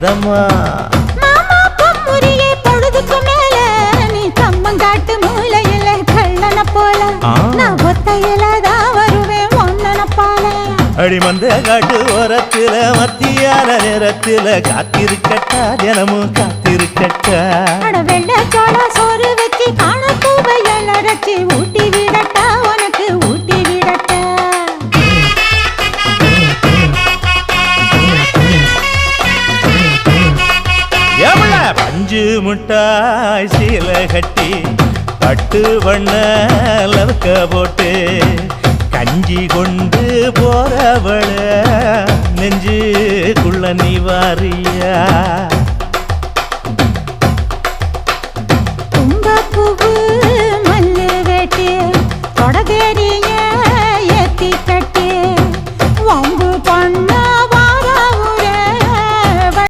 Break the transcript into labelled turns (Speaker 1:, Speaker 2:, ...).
Speaker 1: ரம்மா
Speaker 2: மாமா பொம்முரியே பொழுதுக்கு மேல நீ கம்மங்காட்டு மூலையில கள்ளன போல நான் ஒத்தையில தான் வருவேன் ஒன்னன போல
Speaker 1: அடிமந்த காட்டு ஓரத்துல மத்தியான நேரத்துல காத்திருக்கட்டா தினமும் காத்திருக்கட்டா
Speaker 2: வெள்ள சோள சோறு வச்சு காண பூவையல் அரைச்சி ஊட்டி விடட்டா உனக்கு ஊட்டி விடட்டா
Speaker 1: எவ்வள பஞ்சு முட்டாய் சீல கட்டி பட்டு வண்ண லவக்க போட்டு கஞ்சி கொண்டு போறவள நெஞ்சுக்குள்ள நீ வாரியா